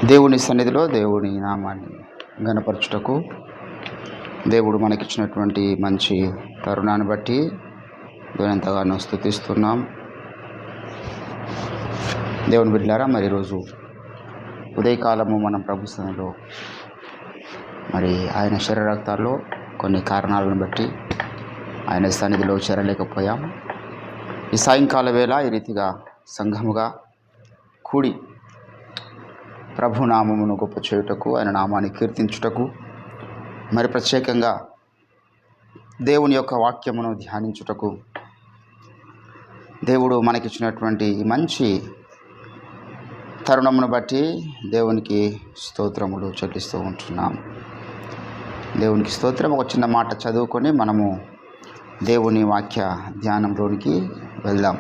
దేవుని సన్నిధిలో దేవుని నామాన్ని ఘనపరచుటకు దేవుడు మనకిచ్చినటువంటి మంచి తరుణాన్ని బట్టి దేవుని ఎంతగానో స్తుతిస్తున్నాం. దేవుని బిడ్డలారా, మరి ఈరోజు ఉదయకాలము మనం ప్రభు సన్నిధిలో మరి ఆయన శరీర రక్తాల్లో కొన్ని కారణాలను బట్టి ఆయన సన్నిధిలో చేరలేకపోయాం. ఈ సాయంకాల వేళ ఈ రీతిగా సంఘముగా కూడి ప్రభు నామమును గొప్ప చేయుటకు, ఆయన నామాన్ని కీర్తించుటకు, మరి ప్రత్యేకంగా దేవుని యొక్క వాక్యమును ధ్యానించుటకు దేవుడు మనకిచ్చినటువంటి మంచి తరుణమును బట్టి దేవునికి స్తోత్రములు చెల్లిస్తూ ఉంటున్నాం. దేవునికి స్తోత్రం. ఒక చిన్న మాట చదువుకొని మనము దేవుని వాక్య ధ్యానంలోనికి వెళ్దాం.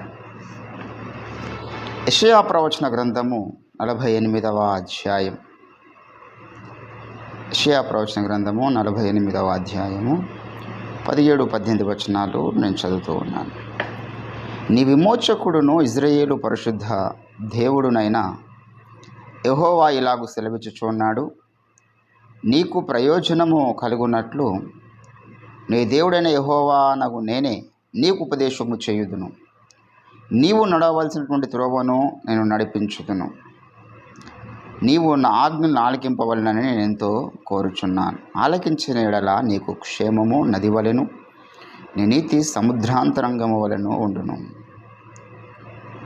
యెషయా ప్రవచన గ్రంథము 48వ అధ్యాయం. యెషయా ప్రవచన గ్రంథము 48వ అధ్యాయము 17-18 వచనాలు నేను చదువుతూ ఉన్నాను. నీ విమోచకుడును ఇజ్రాయేలు పరిశుద్ధ దేవుడునైన యెహోవా ఇలాగు సెలవిచ్చుచున్నాడు, నీకు ప్రయోజనము కలుగునట్లు నీ దేవుడైన యెహోవా నగు నేనే నీకు ఉపదేశము చేయుదును. నీవు నడవలసినటువంటి త్రోవను నేను నడిపించుదును. నీవు నా ఆజ్ఞను ఆలకింపవలనని నేను ఎంతో కోరుచున్నాను. ఆలకించిన ఎడల నీకు క్షేమము నది వలెను, నీ నీతి సముద్రాంతరంగము వలెను ఉండును.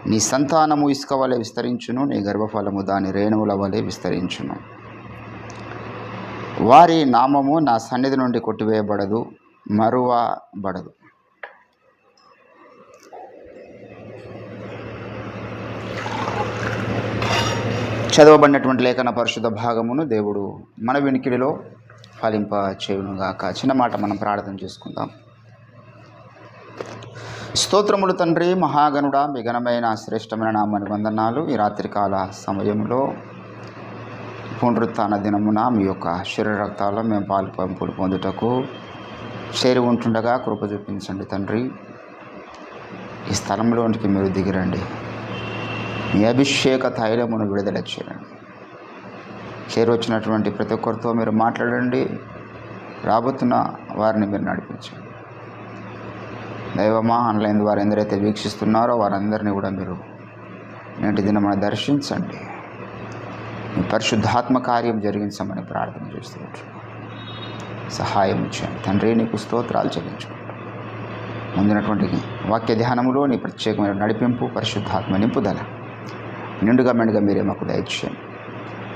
నీ సంతానము ఇసుక వలె విస్తరించును, నీ గర్భఫలము దాని రేణువుల వలె విస్తరించును. వారి నామము నా సన్నిధి నుండి కొట్టివేయబడదు, మరువబడదు. చదవబడినటువంటి లేఖన పరిశుద్ధ భాగమును దేవుడు మన వినికిడిలో ఫలింప చేయునుగాక. చిన్న మాట మనం ప్రార్థన చేసుకుందాం. స్తోత్రములు తండ్రి, మహాగణుడా, మీ ఘనమైన శ్రేష్టమైన నామని వందనాలు. ఈ రాత్రికాల సమయంలో పునరుత్థాన దినమున మీ యొక్క శరీర రక్తాల్లో మేము పాలు పంపులు పొందుటకు చేరి ఉంటుండగా కృప చూపించండి తండ్రి. ఈ స్థలంలోనికి మీరు దిగిరండి. మీ అభిషేక తైలమును విడుదల చేయండి. చేరొచ్చినటువంటి ప్రతి ఒక్కరితో మీరు మాట్లాడండి. రాబోతున్న వారిని మీరు నడిపించండి. దైవమా, ఆన్లైన్ ద్వారా ఎందరైతే వీక్షిస్తున్నారో వారందరినీ కూడా మీరు నేటి దినమున దర్శించండి. మీ పరిశుద్ధాత్మ కార్యం జరిగించమని ప్రార్థన చేస్తూ సహాయం చేయండి తండ్రి. నీకు స్తోత్రాలు చెల్లించుకుంటాం. ముందున్నటువంటి వాక్య ధ్యానములో నీ ప్రత్యేకమైన నడిపింపు, పరిశుద్ధాత్మ నింపుదల నిండుగా మెండుగా మీరే మాకు దయచేయండి.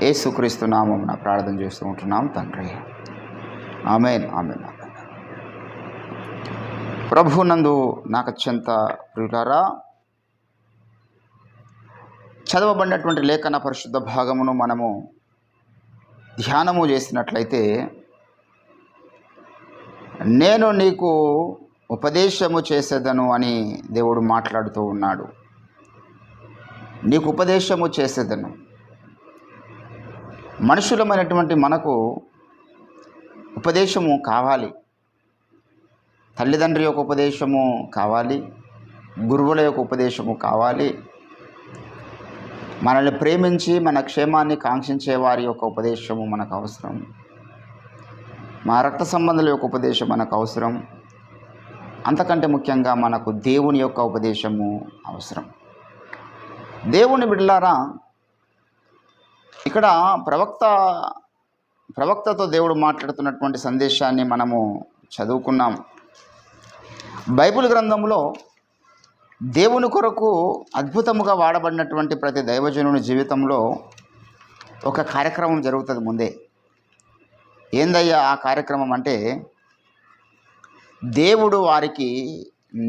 యేసుక్రీస్తు నామమున ప్రార్థన చేస్తూ ఉంటున్నాం తండ్రి. ఆమేన్, ఆమేన్, ఆమేన్. ప్రభునందు నాకు అత్యంత ప్రియులారా, చదవబడినటువంటి లేఖన పరిశుద్ధ భాగమును మనము ధ్యానము చేసినట్లయితే, నేను నీకు ఉపదేశము చేసేదను అని దేవుడు మాట్లాడుతూ ఉన్నాడు. నీకు ఉపదేశము చేసేదను. మనుషులమైనటువంటి మనకు ఉపదేశము కావాలి. తల్లిదండ్రి యొక్క ఉపదేశము కావాలి, గురువుల యొక్క ఉపదేశము కావాలి, మనల్ని ప్రేమించి మన క్షేమాన్ని కాంక్షించే వారి యొక్క ఉపదేశము మనకు అవసరం. మా రక్త సంబంధుల యొక్క ఉపదేశం మనకు అవసరం. అంతకంటే ముఖ్యంగా మనకు దేవుని యొక్క ఉపదేశము అవసరం. దేవుని బిడ్డలారా, ఇక్కడ ప్రవక్తతో దేవుడు మాట్లాడుతున్నటువంటి సందేశాన్ని మనము చదువుకున్నాం. బైబిల్ గ్రంథంలో దేవుని కొరకు అద్భుతముగా వాడబడినటువంటి ప్రతి దైవజనుని జీవితంలో ఒక కార్యక్రమం జరుగుతుంది ముందే. ఏందయ్యా ఆ కార్యక్రమం అంటే, దేవుడు వారికి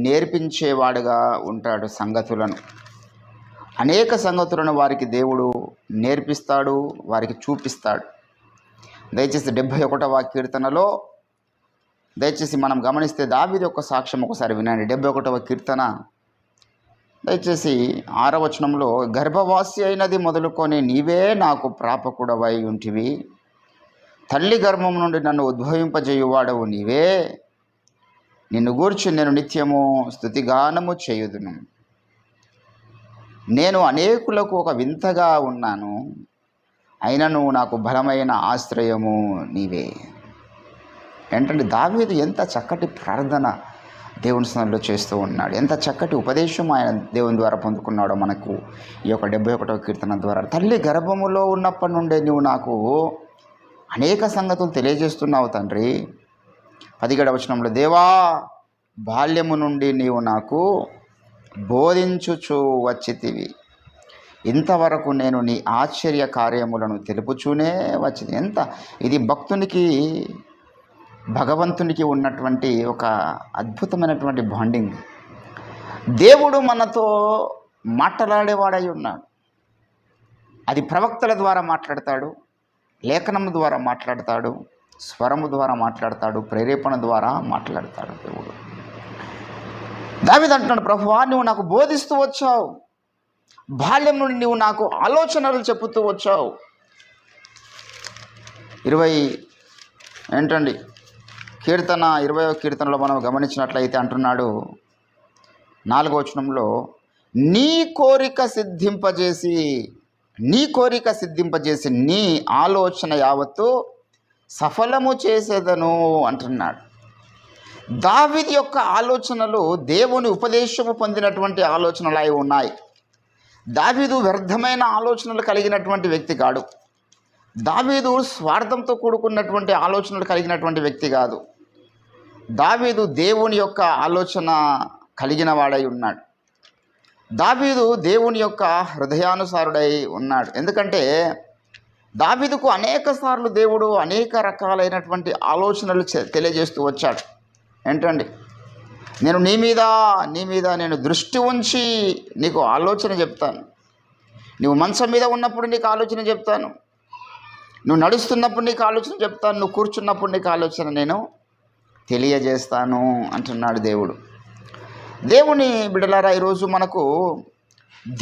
నేర్పించేవాడుగా ఉంటాడు. సంగతులను, అనేక సంగతులను వారికి దేవుడు నేర్పిస్తాడు, వారికి చూపిస్తాడు. దయచేసి 71వ కీర్తనలో దయచేసి మనం గమనిస్తే దావీదు యొక్క సాక్ష్యం ఒకసారి వినండి. 71వ కీర్తన దయచేసి 6వ వచనంలో, గర్భవాసి అయినది మొదలుకొని నీవే నాకు ప్రాపకుడవై ఉంటివి, తల్లి గర్భం నుండి నన్ను ఉద్భవింపజేయువాడవు నీవే, నిన్ను గూర్చి నేను నిత్యము స్తుతిగానము చేయుదును. నేను అనేకులకు ఒక వింతగా ఉన్నాను, అయినను నాకు బలమైన ఆశ్రయము నీవే. ఏంటంటే దావీదు ఎంత చక్కటి ప్రార్థన దేవుని సన్నిధిలో చేస్తూ ఉన్నాడు, ఎంత చక్కటి ఉపదేశం ఆయన దేవుని ద్వారా పొందుకున్నాడో మనకు ఈ యొక్క 71వ కీర్తన ద్వారా. తల్లి గర్భములో ఉన్నప్పటి నుండే నువ్వు నాకు అనేక సంగతులు తెలియజేస్తున్నావు తండ్రి. 17వ వచనంలో, దేవా బాల్యము నుండి నీవు నాకు బోధించుచు వచ్చితివి, ఇంతవరకు నేను నీ ఆశ్చర్య కార్యములను తెలుపుచూనే వచ్చింది. ఎంత ఇది భక్తునికి భగవంతునికి ఉన్నటువంటి ఒక అద్భుతమైనటువంటి బాండింగ్. దేవుడు మనతో మాట్లాడేవాడై ఉన్నాడు. అది ప్రవక్తల ద్వారా మాట్లాడతాడు, లేఖనం ద్వారా మాట్లాడతాడు, స్వరము ద్వారా మాట్లాడతాడు, ప్రేరేపణ ద్వారా మాట్లాడతాడు దేవుడు. దావీదు అంటున్నాడు, ప్రభువా నువ్వు నాకు బోధిస్తూ వచ్చావు, బాల్యం నుండి నువ్వు నాకు ఆలోచనలు చెప్పుతూ వచ్చావు. 20వ కీర్తనలో మనం గమనించినట్లయితే అంటున్నాడు 4వ వచనంలో, నీ కోరిక సిద్ధింపజేసి నీ ఆలోచన యావత్తు సఫలము చేసేదను అంటున్నాడు. దావీదు యొక్క ఆలోచనలు దేవుని ఉపదేశము పొందినటువంటి ఆలోచనలు అయి ఉన్నాయి. దావీదు వ్యర్థమైన ఆలోచనలు కలిగినటువంటి వ్యక్తి కాడు. దావీదు స్వార్థంతో కూడుకున్నటువంటి ఆలోచనలు కలిగినటువంటి వ్యక్తి కాదు. దావీదు దేవుని యొక్క ఆలోచన కలిగిన వాడై ఉన్నాడు. దావీదు దేవుని యొక్క హృదయానుసారుడై ఉన్నాడు. ఎందుకంటే దావీదుకు అనేక సార్లు దేవుడు అనేక రకాలైనటువంటి ఆలోచనలు తెలియజేస్తూ వచ్చాడు. ఏంటండి, నేను నీ మీద నేను దృష్టి ఉంచి నీకు ఆలోచన చెప్తాను. నువ్వు మంచం మీద ఉన్నప్పుడు నీకు ఆలోచన చెప్తాను, నువ్వు నడుస్తున్నప్పుడు నీకు ఆలోచన చెప్తాను, నువ్వు కూర్చున్నప్పుడు నీకు ఆలోచన నేను తెలియజేస్తాను అంటున్నాడు దేవుడు. దేవుని బిడ్డలారా, ఈరోజు మనకు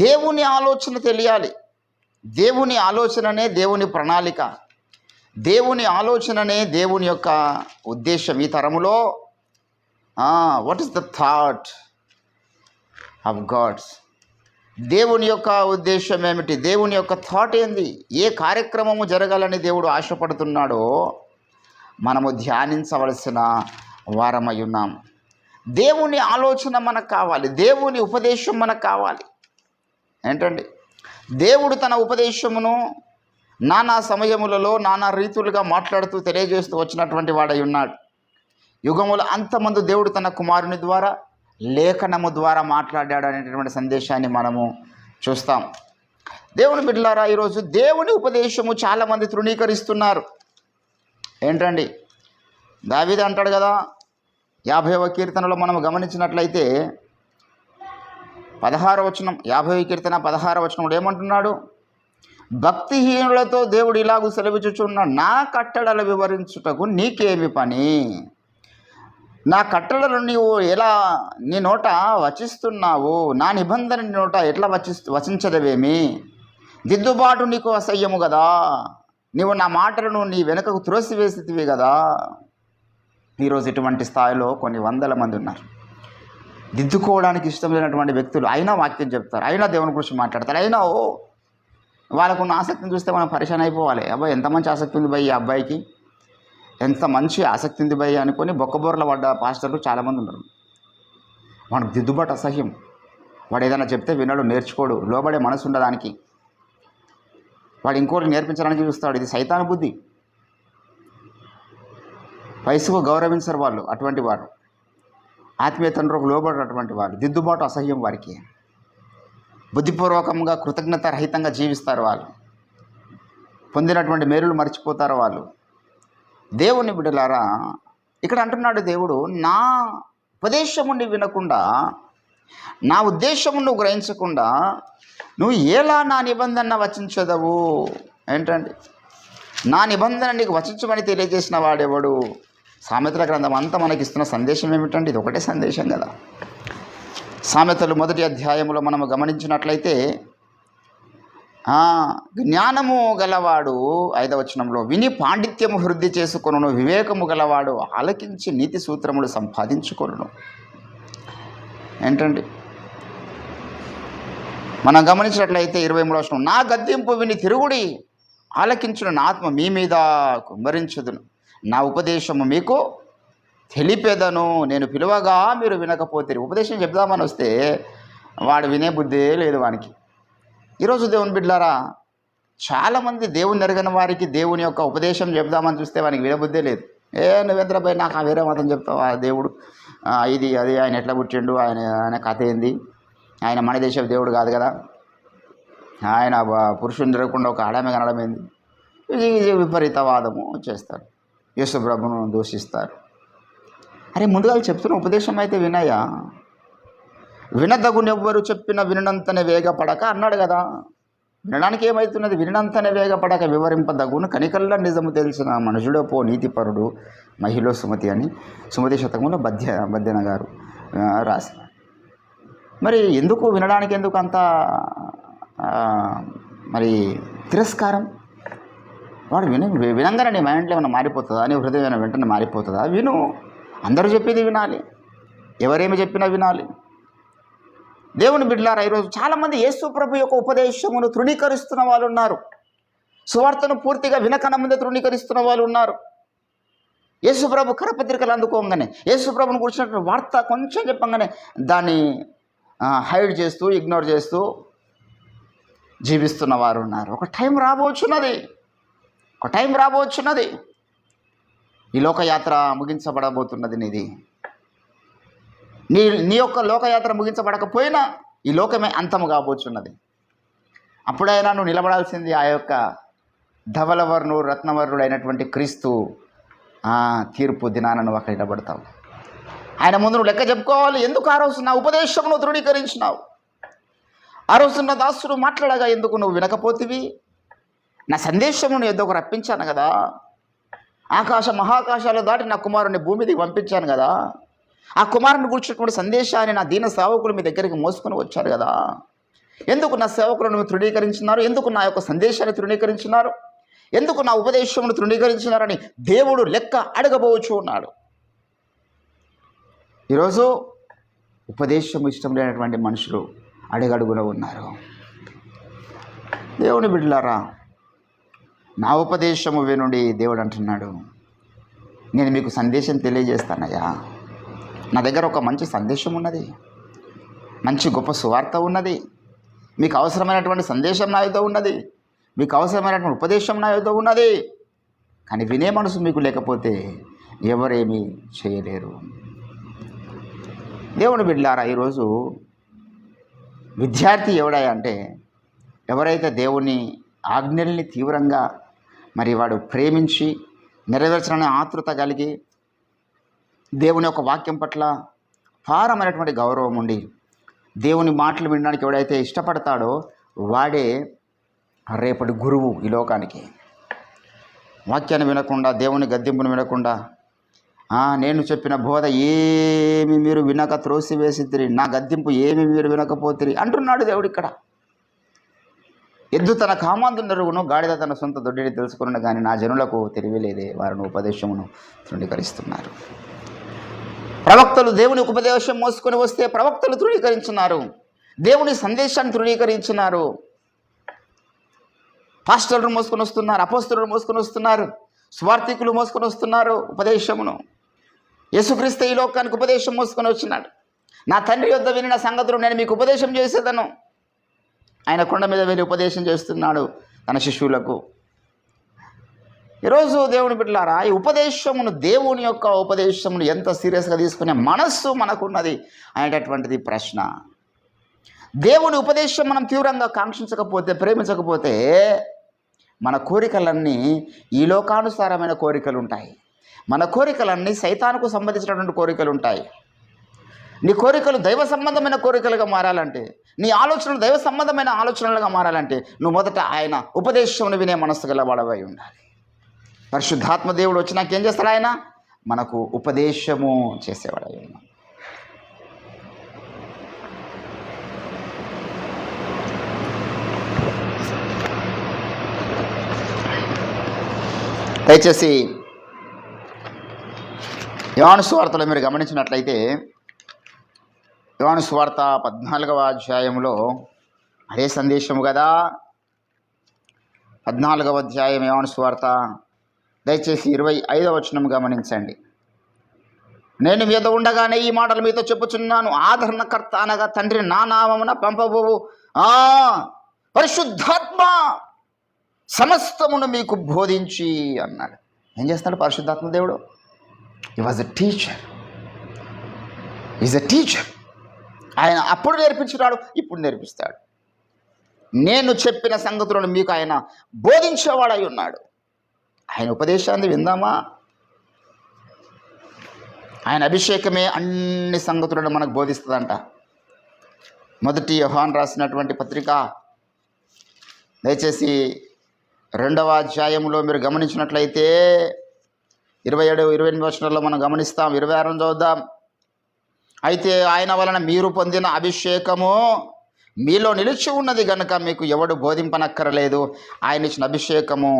దేవుని ఆలోచన తెలియాలి. దేవుని ఆలోచననే దేవుని ప్రణాళిక, దేవుని ఆలోచననే దేవుని యొక్క ఉద్దేశం ఈ తరములో. What is the thought of gods? దేవుని యొక్క ఉద్దేశం ఏమిటి? దేవుని యొక్క థాట్ ఏంది? ఏ కార్యక్రమము జరగాలని దేవుడు ఆశపడుతున్నాడో మనము ధ్యానించవలసిన వారమై ఉన్నాం. దేవుని ఆలోచన మనకు కావాలి, దేవుని ఉపదేశం మనకు కావాలి. ఏంటండి, దేవుడు తన ఉపదేశమును నానా సమయములలో నానా రీతులుగా మాట్లాడుతూ తెలియజేస్తూ వచ్చినటువంటి వాడై ఉన్నాడు. యుగముల అంతమందు దేవుడు తన కుమారుని ద్వారా లేఖనము ద్వారా మాట్లాడాడు అనేటటువంటి సందేశాన్ని మనము చూస్తాం. దేవుని బిడ్డలారా, ఈరోజు దేవుని ఉపదేశము చాలామంది తృణీకరిస్తున్నారు. ఏంటండి, దావీదు అంటాడు కదా 50వ కీర్తనలో మనం గమనించినట్లయితే 16వ వచనం, 50వ కీర్తన 16వ వచనంలో ఏమంటున్నాడు? భక్తిహీనులతో దేవుడు ఇలాగూ సెలవిచ్చుచున్నాడు, నా కట్టడలు వివరించుటకు నీకేమి పని? నా కట్టడలు నీవు ఎలా నీ నోట వచిస్తున్నావు? నా నిబంధన నీ నోట ఎట్లా వచించదవేమి? దిద్దుబాటు నీకు అసహ్యము కదా, నీవు నా మాటలను నీ వెనుకకు త్రోసివేసితివి కదా. ఈరోజు ఇటువంటి స్థాయిలో కొన్ని వందల మంది ఉన్నారు. దిద్దుకోవడానికి ఇష్టం లేనటువంటి వ్యక్తులు, అయినా వాక్యం చెప్తారు, అయినా దేవుని గురించి మాట్లాడతారు, అయినా వాళ్ళకున్న ఆసక్తిని చూస్తే మనం పరిశాన్ అయిపోవాలి. అబ్బాయి ఎంత మంచి ఆసక్తి ఉంది భయ్, ఈ అబ్బాయికి ఎంత మంచి ఆసక్తి ఉంది భయ్ అనుకొని బొక్కబోర్ల పడ్డ పాస్టర్లు చాలామంది ఉన్నారు. వాడికి దిద్దుబాటు అసహ్యం, వాడు ఏదైనా చెప్తే వినడు, నేర్చుకోడు, లోబడే మనసు ఉండడానికి, వాడు ఇంకోటి నేర్పించడానికి చూస్తాడు. ఇది సైతాను బుద్ధి. వయసుకు గౌరవించరు వాళ్ళు, అటువంటి వారు ఆత్మీయ తండ్రికి లోబడినటువంటి వారు. దిద్దుబాటు అసహ్యం వారికి. బుద్ధిపూర్వకంగా కృతజ్ఞత రహితంగా జీవిస్తారు వాళ్ళు. పొందినటువంటి మేలులు మర్చిపోతారు వాళ్ళు. దేవుని బిడ్డలారా, ఇక్కడ అంటున్నాడు దేవుడు, నా ఉపదేశము నువ్వు వినకుండా, నా ఉద్దేశము నువ్వు గ్రహించకుండా నువ్వు ఎలా నా నిబంధన వచించదవు? ఏంటండి, నా నిబంధన నీకు వచించమని తెలియజేసిన వాడెవడు? సామెతల గ్రంథం అంతా మనకి ఇస్తున్న సందేశం ఏమిటండి? ఇది ఒకటే సందేశం కదా. సామెతలు 1వ అధ్యాయంలో మనము గమనించినట్లయితే జ్ఞానము గలవాడు 5వ వచనంలో విని పాండిత్యము వృద్ధి చేసుకొనును, వివేకము గలవాడు ఆలకించి నీతి సూత్రములు సంపాదించుకొనును. ఏంటండి, మనం గమనించినట్లయితే 23వ వచనం, నా గద్దింపు విని తిరుగుడి, ఆలకించిన నా ఆత్మ మీ మీద కుమ్మరించదును, నా ఉపదేశము మీకు తెలిపేదను, నేను పిలువగా మీరు వినకపోతే. ఉపదేశం చెప్దామని వస్తే వాడు వినే బుద్ధే లేదు వానికి. ఈరోజు దేవుని బిడ్డలారా, చాలామంది దేవుని ఎరగని వారికి దేవుని యొక్క ఉపదేశం చెప్దామని చూస్తే వానికి వినబుద్ధే లేదు. నువ్వెంతపై నాకు ఆ వేరే మతం చెప్తావు, ఆ దేవుడు ఇది అది, ఆయన ఎట్లా పుట్టిండు, ఆయన కథ ఏంది, ఆయన మన దేశపు దేవుడు కాదు కదా, ఆయన పురుషుని జరగకుండా ఒక ఆడమే కనడం ఏంది, ఇది విపరీతవాదము చేస్తారు, యేసు ప్రభువును దూషిస్తారు. అరే ముందుగా చెప్తున్న ఉపదేశం అయితే వినయ్యా, వినదగునెవ్వరు చెప్పిన వినంతనే వేగపడక అన్నాడు కదా. వినడానికి ఏమవుతున్నది? వినంతనే వేగపడక వివరింపదగును కనికల్లా నిజము తెలిసిన మనుషుడో పో నీతిపరుడు మహిళ సుమతి అని సుమతి శతకంలో బద్దెన గారు రాశారు. మరి ఎందుకు వినడానికి ఎందుకు అంత మరి తిరస్కారం? వాడు వినంగానే నీ మైండ్లో ఏమైనా మారిపోతుందా, నీ హృదయం ఏమైనా వెంటనే మారిపోతుందా? విను, అందరూ చెప్పేది వినాలి, ఎవరేమి చెప్పినా వినాలి. దేవుని బిడ్డలారా, ఈరోజు చాలామంది యేసు ప్రభు యొక్క ఉపదేశమును తృణీకరిస్తున్న వాళ్ళు ఉన్నారు. సువార్తను పూర్తిగా వినకన ముందే తృణీకరిస్తున్న వాళ్ళు ఉన్నారు. యేసు ప్రభు కరపత్రికలు అందుకోగానే, యేసు ప్రభుని కూర్చున్నట్టు వార్త కొంచెం చెప్పంగానే దాన్ని హైడ్ చేస్తూ, ఇగ్నోర్ చేస్తూ జీవిస్తున్న వారు ఉన్నారు. ఒక టైం రాబోచున్నది, ఈ లోకయాత్ర ముగించబడబోతున్నది. నీ యొక్క లోకయాత్ర ముగించబడకపోయినా ఈ లోకమే అంతము కాబోచున్నది. అప్పుడైనా నువ్వు నిలబడాల్సింది ఆ యొక్క ధవలవర్ణుడు రత్నవర్ణుడు అయినటువంటి క్రీస్తు తీర్పు దినాన నువ్వు అక్కడ నిలబడతావు. ఆయన ముందు నువ్వు లెక్క చెప్పుకోవాలి. ఎందుకు ఆ రోజు నా ఉపదేశమును తృణీకరించినావు? ఆ రోజు నా దాసుడు మాట్లాడగా ఎందుకు నువ్వు వినకపోతివి? నా సందేశమును ఎందుకు రప్పించాను కదా, మహాకాశాలు దాటి నా కుమారుని భూమికి పంపించాను కదా, ఆ కుమారుని కూర్చున్నటువంటి సందేశాన్ని నా దీన సేవకులు మీ దగ్గరికి మోసుకొని వచ్చారు కదా, ఎందుకు నా సేవకులను తృణీకరించినారు? ఎందుకు నా యొక్క సందేశాన్ని తృణీకరించినారు? ఎందుకు నా ఉపదేశమును తృణీకరించినారని దేవుడు లెక్క అడగబోచు ఉన్నాడు. ఈరోజు ఉపదేశం ఇష్టం లేనటువంటి మనుషులు అడుగడుగులో ఉన్నారు. దేవుని బిడ్డలారా, నా ఉపదేశము వినుడి. దేవుడు అంటున్నాడు, నేను మీకు సందేశం తెలియజేస్తానయ్యా. నా దగ్గర ఒక మంచి సందేశం ఉన్నది, మంచి గొప్ప సువార్త ఉన్నది. మీకు అవసరమైనటువంటి సందేశం నా యొద్ద ఉన్నది, మీకు అవసరమైనటువంటి ఉపదేశం నా యొద్ద ఉన్నది. కానీ వినే మనసు మీకు లేకపోతే ఎవరేమీ చేయలేరు. దేవుని బిడ్డలారా, ఈరోజు విద్యార్థి ఎవడయ్యా అంటే, ఎవరైతే దేవుని ఆజ్ఞల్ని తీవ్రంగా మరి వాడు ప్రేమించి నెరవేర్చాలనే ఆతృత కలిగి దేవుని యొక్క వాక్యం పట్ల అపారమైనటువంటి గౌరవం ఉండి దేవుని మాటలు వినడానికి ఎవడైతే ఇష్టపడతాడో వాడే రేపటి గురువు ఈ లోకానికి. వాక్యాన్ని వినకుండా, దేవుని గద్దింపును వినకుండా, నేను చెప్పిన బోధ ఏమి మీరు వినక త్రోసివేసిద్దిరి, నా గద్దింపు ఏమి మీరు వినకపోతిరి అంటున్నాడు దేవుడు ఇక్కడ. ఎద్దు తన కామాందు నెరుగును, గాడిద తన సొంత దొడ్డిని తెలుసుకున్నాడు, కానీ నా జనులకు తెలియలేదే, వారిని ఉపదేశమును తృణీకరిస్తున్నారు. ప్రవక్తలు దేవుని ఉపదేశం మోసుకొని వస్తే ప్రవక్తలు తృణీకరించినారు, దేవుని సందేశాన్ని తృణీకరించినారు. పాస్టర్లు మోసుకొని వస్తున్నారు, అపోస్తలులు మోసుకొని వస్తున్నారు, స్వార్థికులు మోసుకొని వస్తున్నారు ఉపదేశమును. యేసుక్రీస్తు ఈ లోకానికి ఉపదేశం మోసుకొని వచ్చినాడు. నా తండ్రి యొద్ద వినిన సంగతులు నేను మీకు ఉపదేశం చేసేదను. ఆయన కొండ మీద వెళ్ళి ఉపదేశం చేస్తున్నాడు తన శిష్యులకు. ఈరోజు దేవుని బిడ్డలారా, ఈ ఉపదేశమును, దేవుని యొక్క ఉపదేశమును ఎంత సీరియస్గా తీసుకునే మనస్సు మనకున్నది అనేటటువంటిది ప్రశ్న. దేవుని ఉపదేశం మనం తీవ్రంగా కాంక్షించకపోతే, ప్రేమించకపోతే మన కోరికలన్నీ ఈ లోకానుసారమైన కోరికలు ఉంటాయి. మన కోరికలన్నీ సైతానుకు సంబంధించినటువంటి కోరికలు ఉంటాయి. నీ కోరికలు దైవ సంబంధమైన కోరికలుగా మారాలంటే, నీ ఆలోచనలు దైవ సంబంధమైన ఆలోచనలుగా మారాలంటే నువ్వు మొదట ఆయన ఉపదేశమును వినే మనస్సు గలవాడవై ఉండాలి. పరిశుద్ధాత్మ దేవుడు వచ్చినాక ఏం చేస్తాడు? ఆయన మనకు ఉపదేశము చేసేవాడై ఉన్నాడు. దయచేసి యోహాను సువార్తలో మీరు గమనించినట్లయితే, యోహాను సువార్త 14వ అధ్యాయంలో అదే సందేశము కదా. 14వ అధ్యాయం యోహాను సువార్త దయచేసి 25వ వచనం గమనించండి. నేను మీద ఉండగానే ఈ మాటలు మీతో చెప్పుచున్నాను, ఆదరణకర్త అనగా తండ్రి నా నామమున పంపబోవు పరిశుద్ధాత్మ సమస్తమును మీకు బోధించి అన్నాడు. ఏం చేస్తాడు పరిశుద్ధాత్మ దేవుడు? హి was a teacher. Is a teacher. ఆయన అప్పుడు నేర్పించినాడు, ఇప్పుడు నేర్పిస్తాడు. నేను చెప్పిన సంగతులను మీకు ఆయన బోధించేవాడై ఉన్నాడు. ఆయన ఉపదేశాన్ని విందామా? ఆయన అభిషేకమే అన్ని సంగతులను మనకు బోధిస్తుందంట. మొదటి యోహాను రాసినటువంటి పత్రిక దయచేసి 2వ అధ్యాయంలో మీరు గమనించినట్లయితే 27, 28 వచనాల్లో మనం గమనిస్తాం. 26 చూద్దాం. అయితే ఆయన వలన మీరు పొందిన అభిషేకము మీలో నిలిచి ఉన్నది గనుక మీకు ఎవడు బోధింపనక్కరలేదు. ఆయన ఇచ్చిన అభిషేకము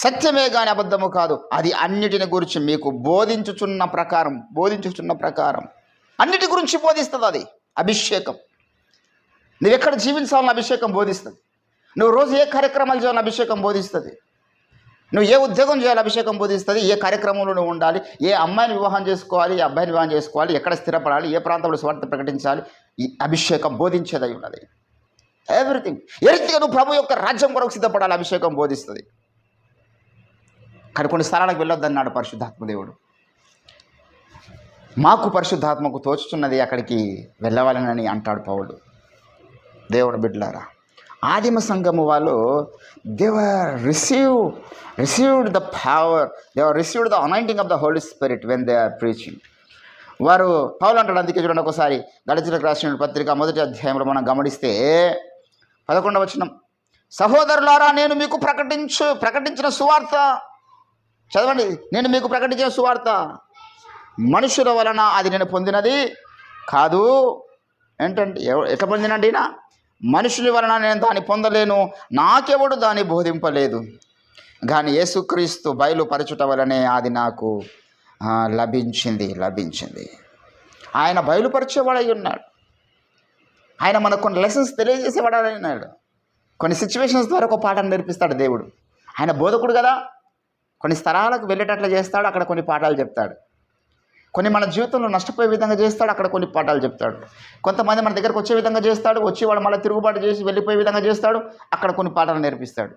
సత్యమే కానీ అబద్ధము కాదు. అది అన్నిటిని గురించి మీకు బోధించుచున్న ప్రకారం అన్నిటి గురించి బోధిస్తుంది. అది అభిషేకం. నువ్వు ఎక్కడ జీవించాలని అభిషేకం బోధిస్తుంది. నువ్వు రోజు ఏ కార్యక్రమాలు చేయాలని అభిషేకం బోధిస్తుంది. నువ్వు ఏ ఉద్యోగం చేయాలి అభిషేకం బోధిస్తుంది. ఏ కార్యక్రమంలో నువ్వు ఉండాలి, ఏ అమ్మాయిని వివాహం చేసుకోవాలి, ఏ అబ్బాయిని వివాహం చేసుకోవాలి, ఎక్కడ స్థిరపడాలి, ఏ ప్రాంతంలో స్వార్థ ప్రకటించాలి, ఈ అభిషేకం బోధించేదై ఉన్నది. ఎవ్రీథింగ్. ఏ రీతిగా నువ్వు ప్రభు యొక్క రాజ్యం కొరకు సిద్ధపడాలి అభిషేకం బోధిస్తుంది. కానీ కొన్ని స్థలాలకు వెళ్ళొద్దన్నాడు పరిశుద్ధాత్మ దేవుడు. మాకు పరిశుద్ధాత్మకు తోచుచున్నది అక్కడికి వెళ్ళవాలని అంటాడు పౌలు. దేవుడు బిడ్డలారా, ఆదిమ సంఘము వాళ్ళు received the power, they received the anointing of the Holy Spirit when they are preaching. వారు పౌలు అంటాడు. అందుకే చూడండి ఒకసారి గలతీయులకు రాసిన పత్రిక 1వ అధ్యాయంలో మనం గమనిస్తే 11వ వచనం, సహోదరులారా నేను మీకు ప్రకటించిన సువార్త, చదవండి, నేను మీకు ప్రకటించిన సువార్త మనుషుల వలన అది నేను పొందినది కాదు. ఏంటంటే ఎట్లా పొందినండి? మనుషుల వలన నేను దాన్ని పొందలేను, నాకెవడు దాన్ని బోధింపలేదు. కానీ యేసుక్రీస్తు బయలుపరచుట వలనే అది నాకు లభించింది. ఆయన బయలుపరిచేవాడై ఉన్నాడు. ఆయన మనకు కొన్ని లెసన్స్ తెలియజేసేవాడై ఉన్నాడు. కొన్ని సిచ్యువేషన్స్ ద్వారా ఒక పాఠం నేర్పిస్తాడు దేవుడు. ఆయన బోధకుడు కదా. కొన్ని స్థలాలకు వెళ్ళేటట్లు చేస్తాడు, అక్కడ కొన్ని పాఠాలు చెప్తాడు. కొన్ని మన జీవితంలో నష్టపోయే విధంగా చేస్తాడు, అక్కడ కొన్ని పాఠాలు చెప్తాడు. కొంతమంది మన దగ్గరకు వచ్చే విధంగా చేస్తాడు, వచ్చి వాడు మళ్ళీ తిరుగుబాటు చేసి వెళ్ళిపోయే విధంగా చేస్తాడు, అక్కడ కొన్ని పాఠాలు నేర్పిస్తాడు.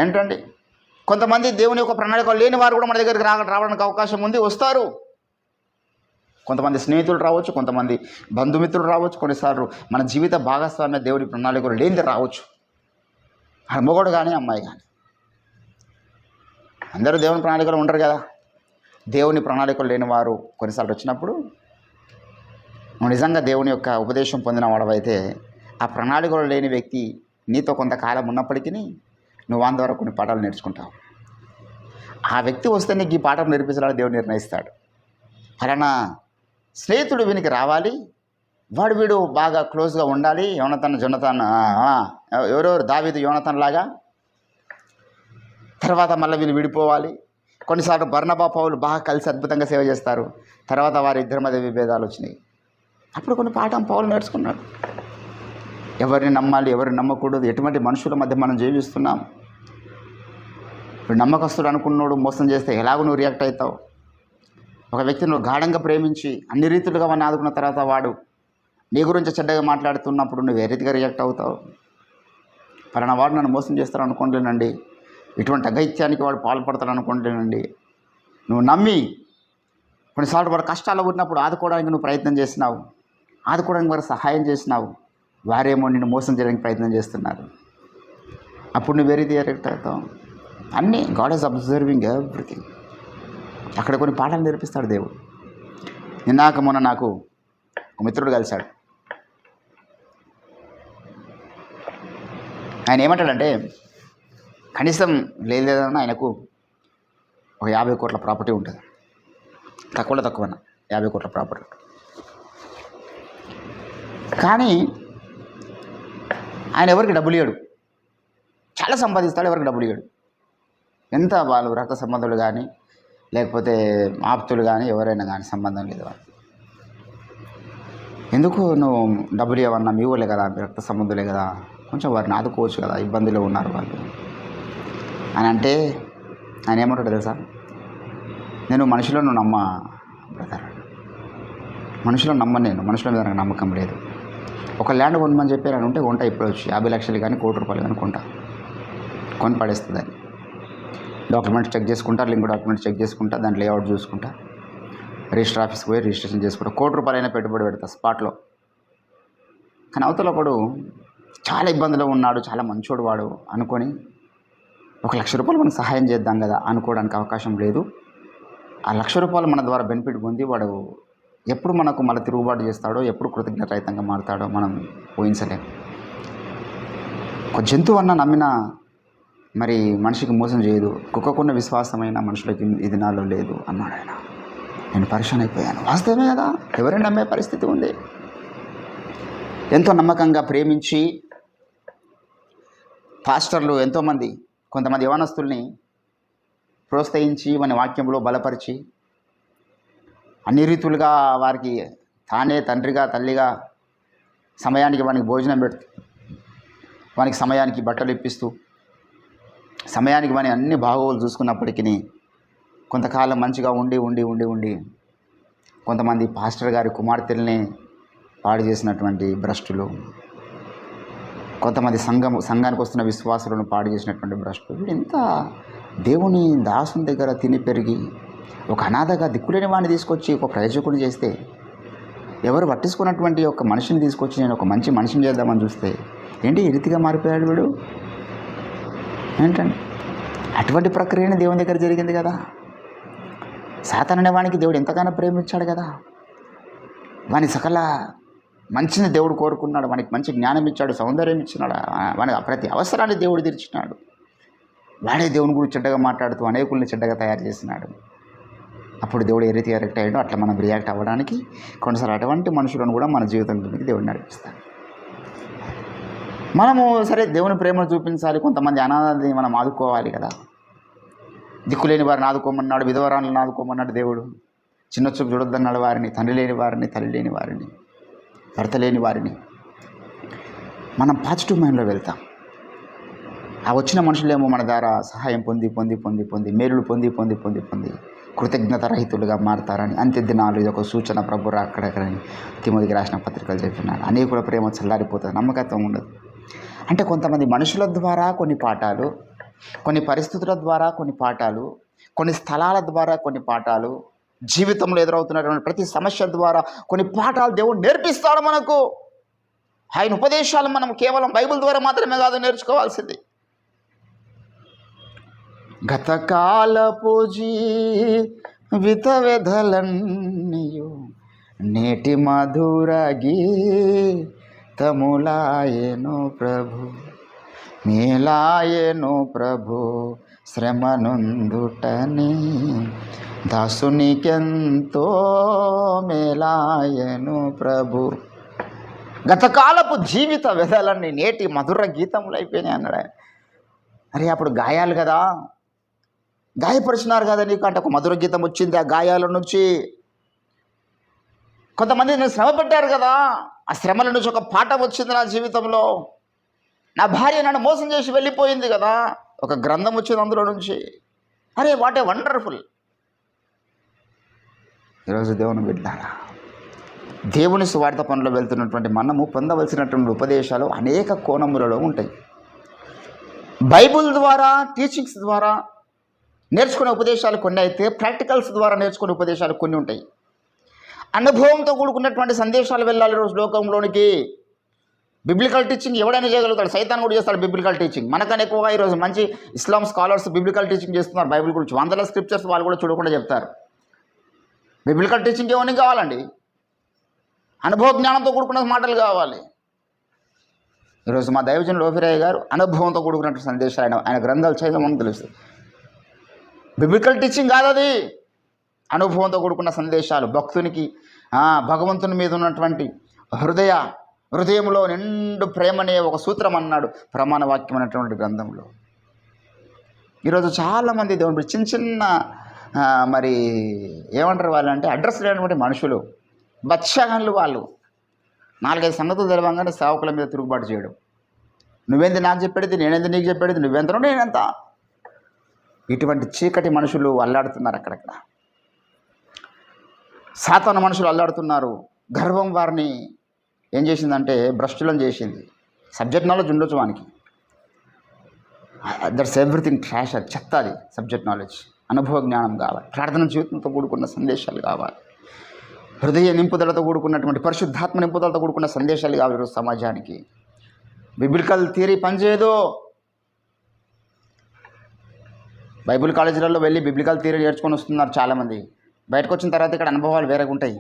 ఏంటండి, కొంతమంది దేవుని యొక్క ప్రణాళిక లేని వారు కూడా మన దగ్గరికి రావడానికి అవకాశం ఉంది, వస్తారు. కొంతమంది స్నేహితులు రావచ్చు, కొంతమంది బంధుమిత్రులు రావచ్చు, కొన్నిసార్లు మన జీవిత భాగస్వామ్య దేవుని ప్రణాళికలు లేనిది రావచ్చు. మొగోడు కానీ అమ్మాయి కానీ అందరూ దేవుని ప్రణాళికలు ఉంటారు కదా. దేవుని ప్రణాళికలు లేని వారు కొన్నిసార్లు వచ్చినప్పుడు నువ్వు నిజంగా దేవుని యొక్క ఉపదేశం పొందిన వాడవైతే ఆ ప్రణాళికలు లేని వ్యక్తి నీతో కొంతకాలం ఉన్నప్పటికీ నువ్వు వాని ద్వారా కొన్ని పాఠాలు నేర్చుకుంటావు. ఆ వ్యక్తి వస్తే నీకు ఈ పాఠం నేర్పించాలని దేవుడు నిర్ణయిస్తాడు. ఫలానా స్నేహితుడు వీనికి రావాలి, వీడు బాగా క్లోజ్గా ఉండాలి. జొనతాన్ ఎవరెవరు దావీదు యోనతాన్ లాగా. తర్వాత మళ్ళీ వీళ్ళు విడిపోవాలి. కొన్నిసార్లు బర్నబా పౌలు బాగా కలిసి అద్భుతంగా సేవ చేస్తారు. తర్వాత వారి ఇద్దరి మధ్య విభేదాలు వచ్చినాయి. అప్పుడు కొన్ని పాఠం పౌలు నేర్చుకున్నాడు. ఎవరిని నమ్మాలి, ఎవరిని నమ్మకూడదు, ఎటువంటి మనుషుల మధ్య మనం జీవిస్తున్నాం. ఇప్పుడు నమ్మకస్తుడు అనుకున్నాడు మోసం చేస్తే ఎలాగో నువ్వు రియాక్ట్ అవుతావు. ఒక వ్యక్తిని నువ్వు గాఢంగా ప్రేమించి అన్ని రీతులుగా వాడిని ఆదుకున్న తర్వాత వాడు నీ గురించి చెడ్డగా మాట్లాడుతున్నప్పుడు నువ్వు ఏ రీతిగా రియాక్ట్ అవుతావు? పలానా వాడు నన్ను మోసం చేస్తాడు అనుకోలేనండి, ఇటువంటి అగైత్యానికి వాడు పాల్పడతాడు అనుకోలేనండి. నువ్వు నమ్మి కొన్నిసార్లు వాడు కష్టాలు ఉన్నప్పుడు ఆదుకోవడానికి నువ్వు ప్రయత్నం చేసినావు, ఆదుకోవడానికి వారు సహాయం చేసినావు, వారేమో నిన్ను మోసం చేయడానికి ప్రయత్నం చేస్తున్నారు. అప్పుడు నువ్వు వేరే రియాక్ట్ అవుతావు. అన్నీ గాడ్ ఈజ్ అబ్జర్వింగ్ ఎవ్రీథింగ్. అక్కడ కొన్ని పాఠాలు నేర్పిస్తాడు దేవుడు. మొన్న నాకు ఒక మిత్రుడు కలిశాడు. ఆయన ఏమంటాడంటే కనీసం లేదన్నా ఆయనకు ఒక 50 కోట్ల ప్రాపర్టీ ఉంటుంది. తక్కువనా 50 కోట్ల ప్రాపర్టీ. కానీ ఆయన ఎవరికి డబ్బులు ఇవ్వడు. చాలా సంపాదిస్తాడు, ఎవరికి డబ్బులు ఇవ్వడు. ఎంత వాళ్ళు రక్త సంబంధులు కానీ లేకపోతే ఆప్తులు కానీ ఎవరైనా కానీ సంబంధం లేదు. ఎందుకు నువ్వు డబ్బులు ఇవ్వన్నా, మీ ఊళ్ళే కదా, రక్త సంబంధులే కదా కొంచెం వారిని ఆదుకోవచ్చు కదా, ఇబ్బందిలో ఉన్నారు వాళ్ళు అని అంటే ఆయన ఏమంటాడు తెలుసా? నేను మనుషులను నమ్మ బ్రదర్, మనుషులను నమ్మను, నేను మనుషుల మీద నాకు నమ్మకం లేదు. ఒక ల్యాండ్ కొనమని చెప్పి అని ఉంటే కొంట, ఇప్పుడు వచ్చి 50 లక్షలు కానీ ₹1,00,00,000 కానీ కొని పడేస్తుంది. అని డాక్యుమెంట్స్ చెక్ చేసుకుంటా, లింక్ డాక్యుమెంట్స్ చెక్ చేసుకుంటా, దాని లేఅవుట్ చూసుకుంటా, రిజిస్టర్ ఆఫీస్కి పోయి రిజిస్ట్రేషన్ చేసుకుంటా, ₹1,00,00,000 పెట్టుబడి పెడతా స్పాట్లో. కానీ అవతల ఒకడు చాలా ఇబ్బందిలో ఉన్నాడు, చాలా మంచోడు వాడు అనుకొని ₹1,00,000 మనకు సహాయం చేద్దాం కదా అనుకోవడానికి అవకాశం లేదు. ఆ ₹1,00,000 మన ద్వారా బెనిఫిట్ పొంది వాడు ఎప్పుడు మనకు మళ్ళీ తిరుగుబాటు చేస్తాడో, ఎప్పుడు కృతజ్ఞతారహితంగా మారుతాడో మనం ఊహించలేం. ఒక జంతువు అన్న నమ్మిన మరి మనిషికి మోసం చేయదు, కుక్కకున్న విశ్వాసమైన మనుషులకి ఈ దినాల్లో లేదు అన్నాడు ఆయన. నేను పరిశాన్ అయిపోయాను. వాస్తవమే కదా, ఎవరైనా నమ్మే పరిస్థితి ఉంది. ఎంతో నమ్మకంగా ప్రేమించి పాస్టర్లు ఎంతోమంది, కొంతమంది యవనస్తుల్ని ప్రోత్సహించి మన వాక్యంలో బలపరిచి అన్ని రీతులుగా వారికి తానే తండ్రిగా తల్లిగా సమయానికి వానికి భోజనం పెడుతూ, వానికి సమయానికి బట్టలు ఇప్పిస్తూ, సమయానికి వాని అన్ని బాగోగులు చూసుకున్నప్పటికీ కొంతకాలం మంచిగా ఉండి కొంతమంది పాస్టర్ గారి కుమార్తెల్ని పాడు చేసినటువంటి భ్రష్టులు, కొంతమంది సంఘానికి వస్తున్న విశ్వాసులను పాడు చేసినటువంటి భ్రష్టులు, వీడు ఇంత దేవుని దాసుని దగ్గర తిని పెరిగి ఒక అనాథగా దిక్కులేని వాడిని తీసుకొచ్చి ఒక ప్రయోజకుని చేస్తే, ఎవరు పట్టించుకున్నటువంటి ఒక మనిషిని తీసుకొచ్చి నేను ఒక మంచి మనిషిని చేద్దామని చూస్తే ఏంటి ఈ రీతిగా మారిపోయాడు వీడు ఏంటండి? అటువంటి ప్రక్రియని దేవుని దగ్గర జరిగింది కదా. సాతాను అనే వానికి దేవుడు ఎంతగానో ప్రేమించాడు కదా, వాని సకల మంచిని దేవుడు కోరుకున్నాడు, వానికి మంచి జ్ఞానం ఇచ్చాడు, సౌందర్యం ఇచ్చినాడు, వాని ప్రతి అవసరాన్ని దేవుడు తీర్చినాడు. వాడే దేవుని గురించి చెడ్డగా మాట్లాడుతూ అనేకుల్ని చెడ్డగా తయారు చేసినాడు. అప్పుడు దేవుడు ఏ రీతిగా రియాక్ట్ అయ్యాడో అట్లా మనం రియాక్ట్ అవ్వడానికి కొన్నిసార్లు అటువంటి మనుషులను కూడా మన జీవితంలోనికి దేవుడు నడిపిస్తాడు. మనము సరే దేవుని ప్రేమను చూపించాలి, కొంతమంది అనాథని మనం ఆదుకోవాలి కదా. దిక్కులేని వారిని ఆదుకోమన్నాడు, విధవరాలను ఆదుకోమన్నాడు దేవుడు. చిన్న చూపు చూడొద్దన్నాడు వారిని, తండ్రి లేని వారిని, తల్లి లేని వారిని, భర్త లేని వారిని. మనం పాజిటివ్ మైండ్లో వెళ్తాం. ఆ వచ్చిన మనుషులేమో మన ద్వారా సహాయం పొంది మేలులు పొంది కృతజ్ఞత రహితులుగా మారతారని అంత్య దినాలు ఇది ఒక సూచన ప్రభు అక్కడక్కడని తిమోతికి రాసిన పత్రికలు చెప్పినాడు. అనేకుల ప్రేమ చల్లారిపోతుంది, నమ్మకత్వం ఉండదు. అంటే కొంతమంది మనుషుల ద్వారా కొన్ని పాఠాలు, కొన్ని పరిస్థితుల ద్వారా కొన్ని పాఠాలు, కొన్ని స్థలాల ద్వారా కొన్ని పాఠాలు, జీవితంలో ఎదురవుతున్నటువంటి ప్రతి సమస్య ద్వారా కొన్ని పాఠాలు దేవుడు నేర్పిస్తాడు మనకు. ఆయన ఉపదేశాలు మనం కేవలం బైబిల్ ద్వారా మాత్రమే కాదు నేర్చుకోవాల్సింది. గతకాలపు జీవిత వ్యధలన్నీయు నేటి మధుర గీతములాయెను ప్రభు, మేలాయెను ప్రభు శ్రమనుందుటని దాసునికెంతో మేలాయెను ప్రభు. గతకాలపు జీవిత వ్యధలన్నీ నేటి మధుర గీతములు అయిపోయినాయి అన్నాడు ఆయన. అరే అప్పుడు గాయాలు కదా, గాయపరిచినారు కదా నీకు అంటే ఒక మధుర గీతం వచ్చింది ఆ గాయాల నుంచి. కొంతమంది నేను శ్రమ పెట్టారు కదా, ఆ శ్రమల నుంచి ఒక పాఠం వచ్చింది నా జీవితంలో. నా భార్య నన్ను మోసం చేసి వెళ్ళిపోయింది కదా, ఒక గ్రంథం వచ్చింది అందులో నుంచి. అరే వాట్ ఏ వండర్ఫుల్. ఈరోజు దేవుని బిడ్డలారా, దేవుని సువార్త పనిలో వెళ్తున్నటువంటి మనము పొందవలసినటువంటి ఉపదేశాలు అనేక కోణములలో ఉంటాయి. బైబుల్ ద్వారా టీచింగ్స్ ద్వారా నేర్చుకునే ఉపదేశాలు కొన్ని అయితే, ప్రాక్టికల్స్ ద్వారా నేర్చుకునే ఉపదేశాలు కొన్ని ఉంటాయి. అనుభవంతో కూడుకున్నటువంటి సందేశాలు వెళ్ళాలి ఈరోజు లోకంలోనికి. బిబ్లికల్ టీచింగ్ ఎవడైనా చేయగలుగుతాడు, సైతాన్ కూడా చేస్తాడు బిబ్లికల్ టీచింగ్. మనకన్నా ఎక్కువగా ఈరోజు మంచి ఇస్లాం స్కాలర్స్ బిబ్లికల్ టీచింగ్ చేస్తున్నారు. బైబిల్ గురించి వందల స్క్రిప్చర్స్ వాళ్ళు కూడా చూడకుండా చెప్తారు. బిబ్లికల్ టీచింగ్ ఏమని కావాలండి? అనుభవ జ్ఞానంతో కూడుకున్న మాటలు కావాలి. ఈరోజు మా దైవజనులు లోఫిరాయ్ గారు అనుభవంతో కూడుకున్నటువంటి సందేశాలు ఆయన గ్రంథాలు చదవమని తెలుస్తుంది. బిబ్లికల్ టీచింగ్ కాదు అది, అనుభవంతో కూడుకున్న సందేశాలు. భక్తునికి భగవంతుని మీద ఉన్నటువంటి హృదయంలో నిండు ప్రేమనే ఒక సూత్రం అన్నాడు ప్రమాణ వాక్యం అనేటువంటి గ్రంథంలో. ఈరోజు చాలామంది దేవుని చిన్న చిన్న మరి ఏమంటారు వాళ్ళంటే అడ్రస్ లేనటువంటి మనుషులు, బచ్చగాళ్ళు. వాళ్ళు 4-5 సంగతులు తెలవంగానే సేవకుల మీద తిరుగుబాటు చేయడం, నువ్వేంది నాకు చెప్పేది, నేనేంది నీకు చెప్పేది, నువ్వెంతనో నేనెంత. ఇటువంటి చీకటి మనుషులు అల్లాడుతున్నారు అక్కడక్కడ. సాతాను మనుషులు అల్లాడుతున్నారు. గర్వం వారిని ఏం చేసిందంటే భ్రష్టులను చేసింది. సబ్జెక్ట్ నాలెడ్జ్ ఉండొచ్చు వానికి, దట్స్ ఎవ్రీథింగ్ ట్రాష్, అది చెత్త. అది సబ్జెక్ట్ నాలెడ్జ్. అనుభవ జ్ఞానం కావాలి, ప్రార్థన జీవితంతో కూడుకున్న సందేశాలు కావాలి, హృదయ నింపుదలతో కూడుకున్నటువంటి పరిశుద్ధాత్మ నింపుదలతో కూడుకున్న సందేశాలు కావాలి ఈరోజు సమాజానికి. బిబ్లికల్ థియరీ పనిచేయదు. బైబిల్ కాలేజీలలో వెళ్ళి బిబ్లికల్ థియరీ నేర్చుకొని వస్తున్నారు చాలామంది. బయటకు వచ్చిన తర్వాత ఇక్కడ అనుభవాలు వేరేగా ఉంటాయి.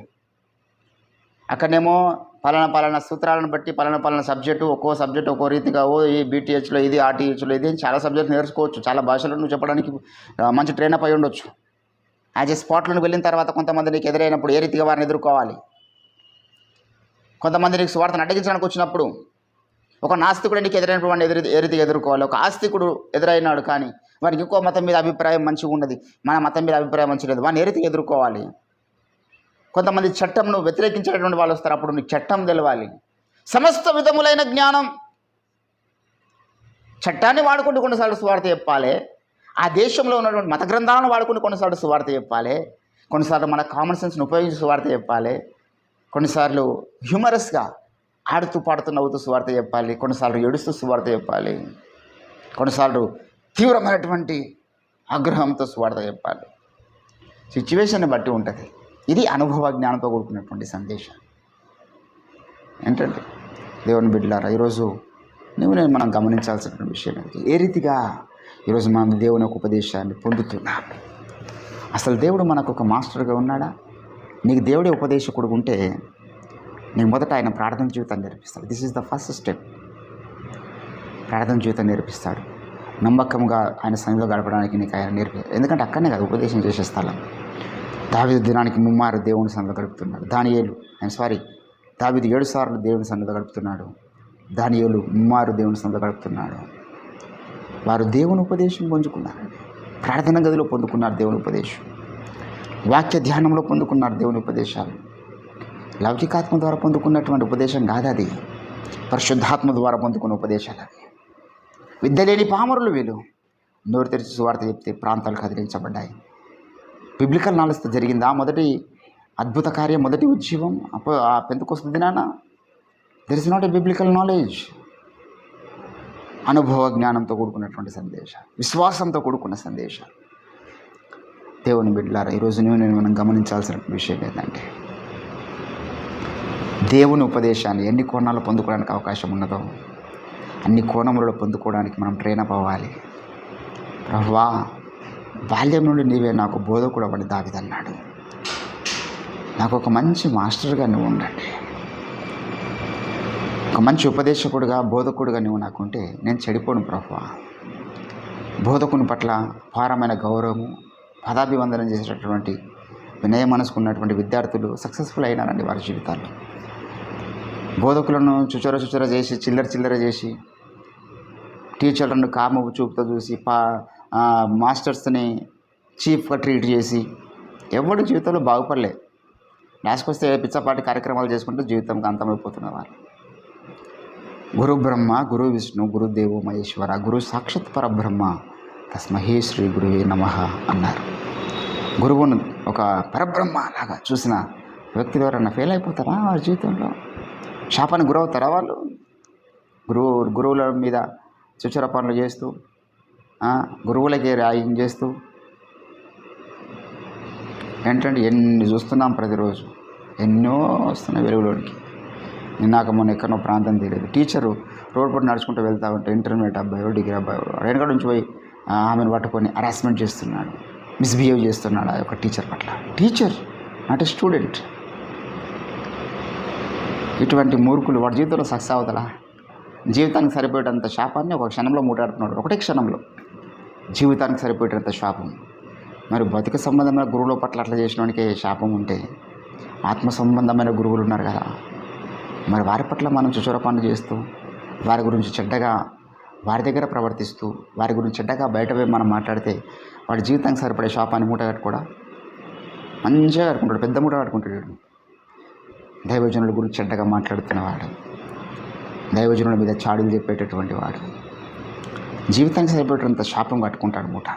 అక్కడనేమో పలానా సూత్రాలను బట్టి పలానా సబ్జెక్టు, ఒక్కో సబ్జెక్టు ఒక్కో రీతిగా, ఈ బీటీహెచ్లో ఇది, ఆర్టీహెచ్లో ఇది, చాలా సబ్జెక్ట్ నేర్చుకోవచ్చు. చాలా భాషలు నువ్వు చెప్పడానికి మంచి ట్రైనప్ అయి ఉండొచ్చు. యాజ్ ఏ స్పాట్లను వెళ్ళిన తర్వాత కొంతమంది నీకు ఎదురైనప్పుడు ఏ రీతిగా వారిని ఎదుర్కోవాలి, కొంతమంది నీకు స్వార్థను అడ్డగించడానికి వచ్చినప్పుడు, ఒక నాస్తికుడు నీకు ఎదురైనప్పుడు వాడిని ఏ రీతిగా ఎదుర్కోవాలి. ఒక ఆస్తికుడు ఎదురైనాడు కానీ వారికి ఇంకో మతం మీద అభిప్రాయం మంచిగా ఉన్నది, మన మతం మీద అభిప్రాయం మంచిగా లేదు, వాడిని ఏ రీతిగా ఎదుర్కోవాలి. కొంతమంది చట్టంను వ్యతిరేకించేటటువంటి వాళ్ళు వస్తారు, అప్పుడు నీకు చట్టం తెలవాలి. సమస్త విధములైన జ్ఞానం. చట్టాన్ని వాడుకుంటూ కొన్నిసార్లు సువార్త చెప్పాలి, ఆ దేశంలో ఉన్నటువంటి మత గ్రంథాలను వాడుకుంటూ కొన్నిసార్లు సువార్త చెప్పాలి, కొన్నిసార్లు మన కామన్ సెన్స్ని ఉపయోగించి సువార్త చెప్పాలి, కొన్నిసార్లు హ్యూమరస్గా ఆడుతూ పాడుతూ నవ్వుతూ సువార్త చెప్పాలి, కొన్నిసార్లు ఏడుస్తూ సువార్త చెప్పాలి, కొన్నిసార్లు తీవ్రమైనటువంటి ఆగ్రహంతో సువార్త చెప్పాలి. సిచ్యువేషన్ని బట్టి ఉంటుంది. ఇది అనుభవ జ్ఞానంతో కూడుకున్నటువంటి సందేశం. ఏంటంటే దేవుని బిడ్డలారా, ఈరోజు నేను మనం గమనించాల్సినటువంటి విషయం ఏంటి, ఏ రీతిగా ఈరోజు మనం దేవుని యొక్క ఉపదేశాన్ని పొందుతున్నాం. అసలు దేవుడు మనకు ఒక మాస్టర్గా ఉన్నాడా? నీకు దేవుడే ఉపదేశకుడు ఉంటే నీకు మొదట ఆయన ప్రార్థన జీవితాన్ని నేర్పిస్తాడు. This is the first step. ప్రార్థన జీవితం నేర్పిస్తాడు. నమ్మకంగా ఆయన సన్నిధిలో గడపడానికి నీకు ఆయన నేర్పిస్తాడు. ఎందుకంటే అక్కడనే కదా ఉపదేశం చేసే స్థలం. దావీదు దినానికి 3 దేవుని సన్నిధిలో గడుపుతున్నాడు. దానియేలు 7 సార్లు దేవుని సన్నిధిలో గడుపుతున్నాడు. దానియేలు 3 దేవుని సన్నిధిలో గడుపుతున్నాడు. వారు దేవుని ఉపదేశం పొందుకున్నారండి. ప్రార్థన గదిలో పొందుకున్నారు దేవుని ఉపదేశం, వాక్య ధ్యానంలో పొందుకున్నారు దేవుని ఉపదేశాలు. లౌకికాత్మ ద్వారా పొందుకున్నటువంటి ఉపదేశం కాదు అది, పరిశుద్ధాత్మ ద్వారా పొందుకున్న ఉపదేశాలు అవి. విద్య లేని పామరులు వీళ్ళు నోరు తెరిచి సువార్త చెప్తే ప్రాంతాలు కదిలించబడ్డాయి. బిబ్లికల్ నాలెడ్జ్తో జరిగిందా మొదటి అద్భుత కార్యం, మొదటి ఉజ్జీవం ఆ పెంతెకొస్తు దినాన? There is not a biblical knowledge. అనుభవ జ్ఞానంతో కూడుకున్నటువంటి సందేశాలు, విశ్వాసంతో కూడుకున్న సందేశాలు. దేవుని బిడ్డలారా, ఈరోజు నేను మనం గమనించాల్సిన విషయం ఏంటంటే, దేవుని ఉపదేశాన్ని ఎన్ని కోణాలు పొందుకోవడానికి అవకాశం ఉన్నదో అన్ని కోణములలో పొందుకోవడానికి మనం ట్రైనప్ అవ్వాలి. ప్రభువా, బాల్యం నుండి నీవే నాకు బోధకుడు అవ్వని దావీదన్నాడు. నాకు ఒక మంచి మాస్టర్గా నువ్వు ఉండండి, ఒక మంచి ఉపదేశకుడుగా బోధకుడుగా నువ్వు నాకుంటే నేను చెడిపోను ప్రభువా. బోధకుని పట్ల అపారమైన గౌరవము, పదాభివందనం చేసేటటువంటి వినయ మనసుకున్నటువంటి విద్యార్థులు సక్సెస్ఫుల్ అయినారండి వారి జీవితాల్లో. బోధకులను చుచర చేసి చిల్లర చేసి, టీచర్లను కామ చూపుతో చూసి, మాస్టర్స్ని చీఫ్గా ట్రీట్ చేసి ఎవడు జీవితంలో బాగుపడలే. లాస్ట్కొస్తే పిచ్చపాటి కార్యక్రమాలు చేసుకుంటూ జీవితంకి అంతమైపోతున్నారు వాళ్ళు. గురు బ్రహ్మ, గురు విష్ణు, గురుదేవో మహేశ్వర, గురు సాక్షాత్ పరబ్రహ్మ, తస్మహే శ్రీ గురువే నమః అన్నారు. గురువును ఒక పరబ్రహ్మ లాగా చూసిన వ్యక్తి ద్వారా ఫెయిల్ అయిపోతారా వారి జీవితంలో? శాపానికి గురవుతారా వాళ్ళు? గురువుల మీద చుచర పనులు చేస్తూ, గురువులకి ర్యాగింగ్ చేస్తూ, ఏంటంటే ఎన్ని చూస్తున్నాం ప్రతిరోజు, ఎన్నో వస్తున్నాయి వెలుగులోనికి. నిన్నాక మొన్న ఎక్కడో ప్రాంతం తెలియదు, టీచరు రోడ్ పట్టు నడుచుకుంటూ వెళ్తూ ఉంటే ఇంటర్మీడియట్ అబ్బాయి, డిగ్రీ అబ్బాయి వెనక నుంచి పోయి ఆమెను పట్టుకొని హరాస్మెంట్ చేస్తున్నాడు, మిస్బిహేవ్ చేస్తున్నాడు ఆ యొక్క టీచర్ పట్ల. Teacher, not a student. ఇటువంటి మూర్ఖులు వాడి జీవితంలో సక్సెస్ అవుతారా? జీవితానికి సరిపోయేటంత శాపాన్ని ఒక క్షణంలో మూటాడుతున్నాడు. ఒకటే క్షణంలో జీవితానికి సరిపోయేటంత శాపం. మరి భౌతిక సంబంధమైన గురువుల పట్ల అట్లా చేసినోనికే శాపం ఉంటే, ఆత్మ సంబంధమైన గురువులు ఉన్నారు కదా, మరి వారి పట్ల మనం చుచూర పనులు చేస్తూ, వారి గురించి చెడ్డగా వారి దగ్గర ప్రవర్తిస్తూ, వారి గురించి చెడ్డగా బయటపై మనం మాట్లాడితే వాడి జీవితానికి సరిపడే శాపాన్ని మూట కట్టుకోడా? మంచిగా కట్టుకుంటాడు, పెద్ద మూట కట్టుకుంటాడు. దైవజనుల గురించి చెడ్డగా మాట్లాడుతున్నవాడు, దైవజనుల మీద చాడీలు చెప్పేటటువంటి వాడు జీవితానికి సరిపడేంత శాపం కట్టుకుంటాడు మూట.